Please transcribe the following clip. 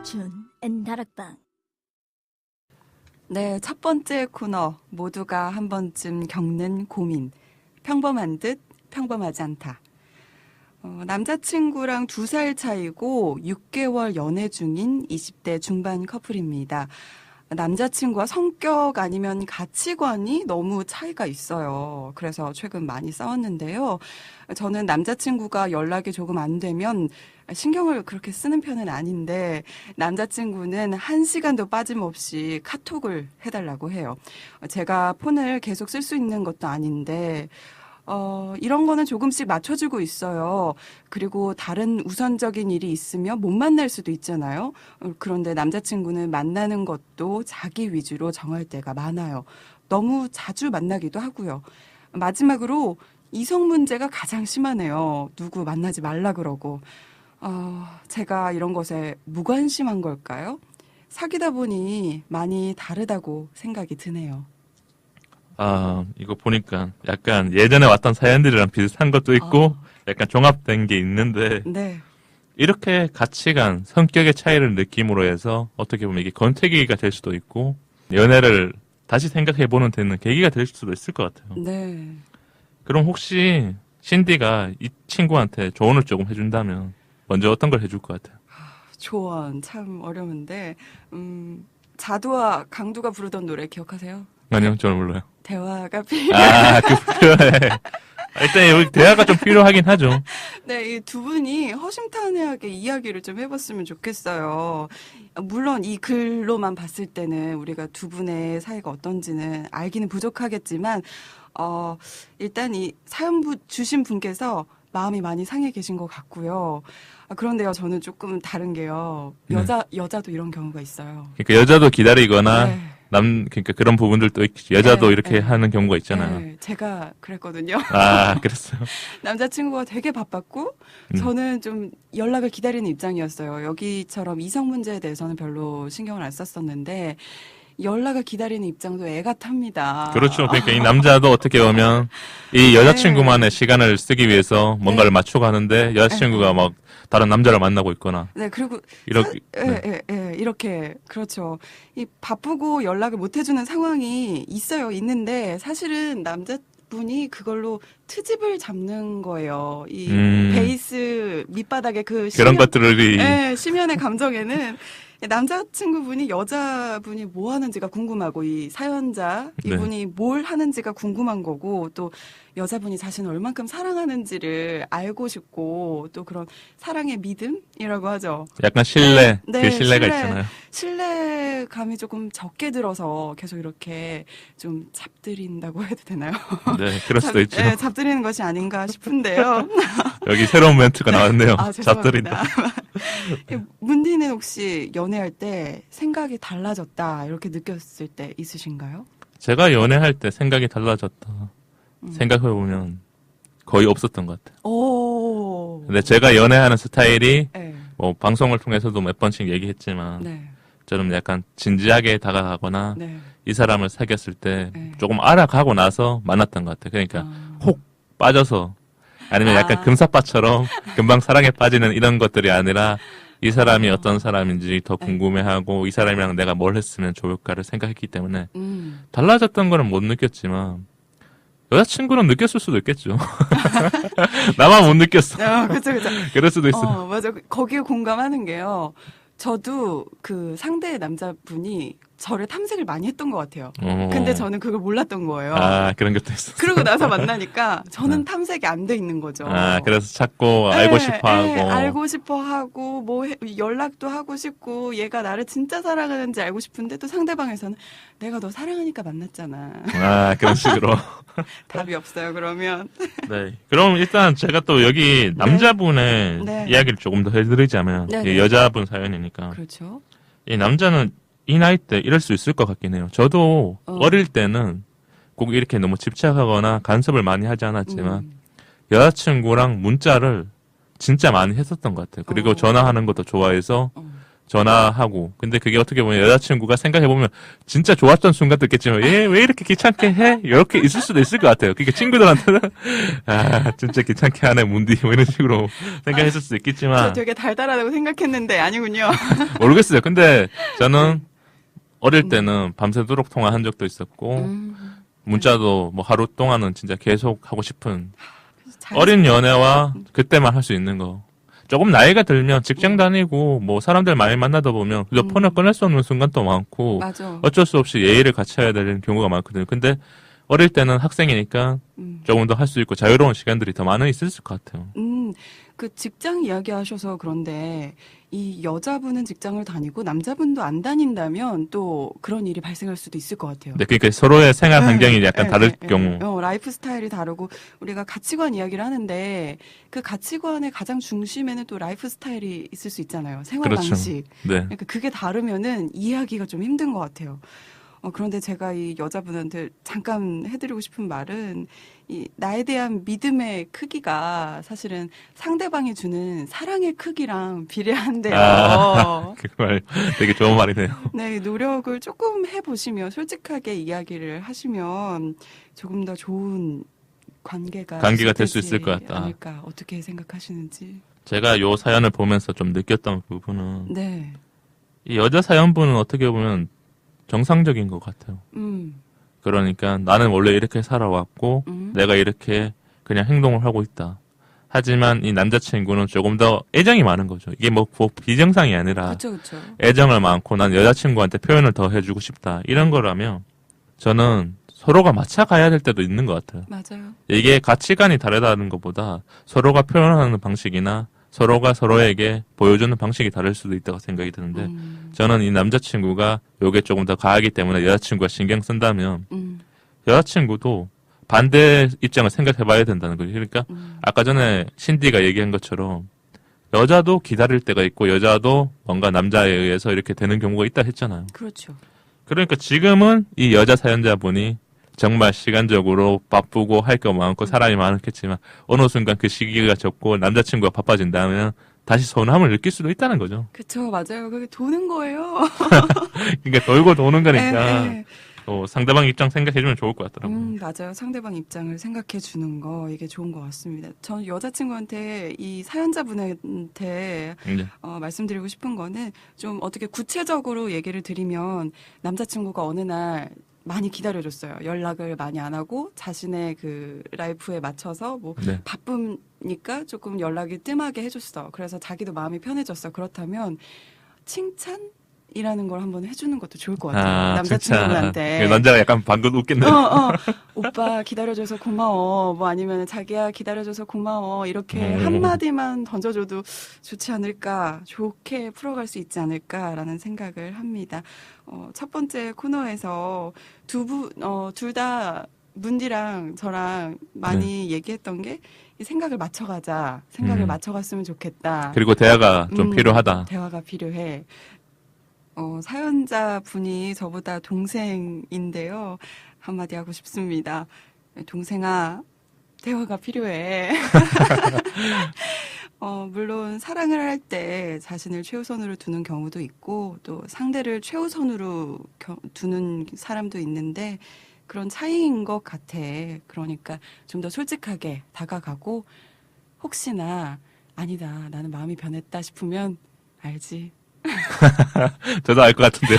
준 엔다락방. 네, 첫 번째 코너 모두가 한 번쯤 겪는 고민. 평범한 듯 평범하지 않다. 남자친구랑 2살 차이고 6개월 연애 중인 20대 중반 커플입니다. 남자친구와 성격 아니면 가치관이 너무 차이가 있어요. 그래서 최근 많이 싸웠는데요. 저는 남자친구가 연락이 조금 안 되면 신경을 그렇게 쓰는 편은 아닌데 남자친구는 1시간도 빠짐없이 카톡을 해달라고 해요. 제가 폰을 계속 쓸 수 있는 것도 아닌데 이런 거는 조금씩 맞춰주고 있어요. 그리고 다른 우선적인 일이 있으면 못 만날 수도 있잖아요. 그런데 남자친구는 만나는 것도 자기 위주로 정할 때가 많아요. 너무 자주 만나기도 하고요. 마지막으로 이성 문제가 가장 심하네요. 누구 만나지 말라 그러고. 제가 이런 것에 무관심한 걸까요? 사귀다 보니 많이 다르다고 생각이 드네요. 이거 보니까 약간 예전에 왔던 사연들이랑 비슷한 것도 있고 약간 종합된 게 있는데 네. 이렇게 가치관, 성격의 차이를 느낌으로 해서 어떻게 보면 이게 권태기가 될 수도 있고 연애를 다시 생각해보는 데는 계기가 될 수도 있을 것 같아요. 네. 그럼 혹시 신디가 이 친구한테 조언을 조금 해준다면 먼저 어떤 걸 해줄 것 같아요? 조언 참 어려운데 자두와 강두가 부르던 노래 기억하세요? 아니요, 저는 몰라요. 대화가 필요해. 일단 여기 대화가 좀 필요하긴 하죠. 네, 이 두 분이 허심탄회하게 이야기를 좀 해봤으면 좋겠어요. 물론 이 글로만 봤을 때는 우리가 두 분의 사이가 어떤지는 알기는 부족하겠지만, 일단 이 사연 주신 분께서 마음이 많이 상해 계신 것 같고요. 그런데요, 저는 조금 다른 게요. 여자도 이런 경우가 있어요. 그러니까 여자도 기다리거나 네. 그러니까 그런 부분들도 있죠. 여자도 네, 이렇게 네. 하는 경우가 있잖아요. 네, 제가 그랬거든요. 그랬어요. 남자친구가 되게 바빴고 저는 좀 연락을 기다리는 입장이었어요. 여기처럼 이성 문제에 대해서는 별로 신경을 안 썼었는데 연락을 기다리는 입장도 애가 탑니다. 그렇죠. 그러니까 이 남자도 어떻게 보면 이 여자친구만의 시간을 쓰기 위해서 뭔가를 맞추고 하는데 여자친구가 막 다른 남자를 만나고 있거나. 네, 그리고 이렇게 이렇게 그렇죠. 이 바쁘고 연락을 못 해주는 상황이 있는데 사실은 남자분이 그걸로 트집을 잡는 거예요. 이 베이스 밑바닥에 그런 것들이 심연의 감정에는 남자친구분이 여자분이 뭐 하는지가 궁금하고 이 사연자 이분이 뭘 하는지가 궁금한 거고 또 여자분이 자신을 얼만큼 사랑하는지를 알고 싶고 또 그런 사랑의 믿음이라고 하죠. 약간 신뢰, 네, 그 신뢰가 있잖아요. 신뢰감이 조금 적게 들어서 계속 이렇게 좀 잡들인다고 해도 되나요? 네, 그럴 수도 있죠. 네, 잡들이는 것이 아닌가 싶은데요. 여기 새로운 멘트가 나왔네요. 죄송합니다. 잡들인다. 문디는 혹시 연애할 때 생각이 달라졌다 이렇게 느꼈을 때 있으신가요? 제가 연애할 때 생각이 달라졌다. 생각해보면 거의 없었던 것 같아요. 오. 근데 제가 연애하는 스타일이 네. 뭐 방송을 통해서도 몇 번씩 얘기했지만 네. 저는 약간 진지하게 다가가거나 네. 이 사람을 사귀었을 때 네. 조금 알아가고 나서 만났던 것 같아요. 그러니까 혹 빠져서 아니면 약간 금사빠처럼 금방 사랑에 빠지는 이런 것들이 아니라 이 사람이 어떤 사람인지 더 궁금해하고 이 사람이랑 내가 뭘 했으면 좋을까를 생각했기 때문에 달라졌던 거는 못 느꼈지만 여자친구는 느꼈을 수도 있겠죠. 나만 못 느꼈어. 그쵸. 그럴 수도 있어. 맞아. 거기에 공감하는 게요. 저도 그 상대 남자분이 저를 탐색을 많이 했던 것 같아요. 근데 저는 그걸 몰랐던 거예요. 그런 것도 있었어. 그러고 나서 만나니까 저는 탐색이 안 돼 있는 거죠. 그래서 자꾸 알고 싶어 하고. 알고 싶어 하고, 연락도 하고 싶고, 얘가 나를 진짜 사랑하는지 알고 싶은데 또 상대방에서는 내가 너 사랑하니까 만났잖아. 그런 식으로. 답이 없어요, 그러면. 네. 그럼 일단 제가 또 여기 남자분의 이야기를 조금 더 해드리자면, 여자분 사연이니까. 그렇죠. 이 남자는 이 나이 때 이럴 수 있을 것 같긴 해요. 저도 어릴 때는 꼭 이렇게 너무 집착하거나 간섭을 많이 하지 않았지만 여자친구랑 문자를 진짜 많이 했었던 것 같아요. 그리고 전화하는 것도 좋아해서 전화하고. 근데 그게 어떻게 보면 여자친구가 생각해보면 진짜 좋았던 순간도 있겠지만 얘 왜 이렇게 귀찮게 해? 이렇게 있을 수도 있을 것 같아요. 그러니까 친구들한테는 아 진짜 귀찮게 하네 문디 뭐 이런 식으로 생각했을 수도 저 있겠지만 되게 달달하다고 생각했는데 아니군요. 모르겠어요. 근데 저는 어릴 때는 밤새도록 통화한 적도 있었고 문자도 뭐 하루 동안은 진짜 계속 하고 싶은 어린 연애와 그때만 할 수 있는 거. 조금 나이가 들면 직장 다니고 뭐 사람들 많이 만나다 보면 그저 폰을 꺼낼 수 없는 순간도 많고 맞아. 어쩔 수 없이 예의를 갖춰야 되는 경우가 많거든요. 근데 어릴 때는 학생이니까 조금 더 할 수 있고 자유로운 시간들이 더 많이 있을 것 같아요. 그 직장 이야기 하셔서 그런데 이 여자분은 직장을 다니고 남자분도 안 다닌다면 또 그런 일이 발생할 수도 있을 것 같아요. 네, 그러니까 서로의 생활 환경이 약간 다를 경우. 라이프 스타일이 다르고 우리가 가치관 이야기를 하는데 그 가치관의 가장 중심에는 또 라이프 스타일이 있을 수 있잖아요. 생활 그렇죠. 방식. 네. 그러니까 그게 다르면은 이해하기가 좀 힘든 것 같아요. 그런데 제가 이 여자분한테 잠깐 해드리고 싶은 말은 이 나에 대한 믿음의 크기가 사실은 상대방이 주는 사랑의 크기랑 비례한데요. 그 말 되게 좋은 말이네요. 네, 노력을 조금 해보시면 솔직하게 이야기를 하시면 조금 더 좋은 관계가 될 수 시작되지 있을 것 같다. 않을까 어떻게 생각하시는지. 제가 요 사연을 보면서 좀 느꼈던 부분은 네, 이 여자 사연분은 어떻게 보면 정상적인 것 같아요. 그러니까 나는 원래 이렇게 살아왔고 내가 이렇게 그냥 행동을 하고 있다. 하지만 이 남자친구는 조금 더 애정이 많은 거죠. 이게 뭐 비정상이 아니라 그렇죠. 애정을 많고 난 여자친구한테 표현을 더 해주고 싶다. 이런 거라면 저는 서로가 맞춰 가야 될 때도 있는 것 같아요. 맞아요. 이게 가치관이 다르다는 것보다 서로가 표현하는 방식이나 서로가 서로에게 보여주는 방식이 다를 수도 있다고 생각이 드는데 저는 이 남자친구가 요게 조금 더 가하기 때문에 여자친구가 신경 쓴다면 여자친구도 반대 입장을 생각해 봐야 된다는 거죠. 그러니까 아까 전에 신디가 얘기한 것처럼 여자도 기다릴 때가 있고 여자도 뭔가 남자에 의해서 이렇게 되는 경우가 있다 했잖아요. 그렇죠. 그러니까 지금은 이 여자 사연자분이 정말 시간적으로 바쁘고 할 거 많고 사람이 많았겠지만 어느 순간 그 시기가 접고 남자친구가 바빠진다면 다시 서운함을 느낄 수도 있다는 거죠. 그쵸, 맞아요. 그게 도는 거예요. 그러니까 돌고 도는 거니까 네. 상대방 입장 생각해주면 좋을 것 같더라고요. 맞아요. 상대방 입장을 생각해 주는 거 이게 좋은 것 같습니다. 전 여자친구한테 이 사연자분한테 네. 말씀드리고 싶은 거는 좀 어떻게 구체적으로 얘기를 드리면 남자친구가 어느 날 많이 기다려줬어요. 연락을 많이 안 하고 자신의 그 라이프에 맞춰서 뭐 네. 바쁘니까 조금 연락이 뜸하게 해줬어. 그래서 자기도 마음이 편해졌어. 그렇다면 칭찬이라는 걸 한번 해주는 것도 좋을 것 같아요. 남자친구한테. 진짜. 남자가 약간 방금 웃겠네요. 오빠 기다려줘서 고마워. 뭐 아니면 자기야 기다려줘서 고마워. 이렇게 한마디만 던져줘도 좋지 않을까. 좋게 풀어갈 수 있지 않을까라는 생각을 합니다. 첫 번째 코너에서 둘 다 문디랑 저랑 많이 얘기했던 게 이 생각을 맞춰가자. 생각을 맞춰갔으면 좋겠다. 그리고 대화가 좀 필요하다. 대화가 필요해. 사연자 분이 저보다 동생인데요. 한마디 하고 싶습니다. 동생아, 대화가 필요해. 물론 사랑을 할 때 자신을 최우선으로 두는 경우도 있고 또 상대를 최우선으로 두는 사람도 있는데 그런 차이인 것 같아. 그러니까 좀 더 솔직하게 다가가고 혹시나 아니다, 나는 마음이 변했다 싶으면 알지. 저도 알 것 같은데요.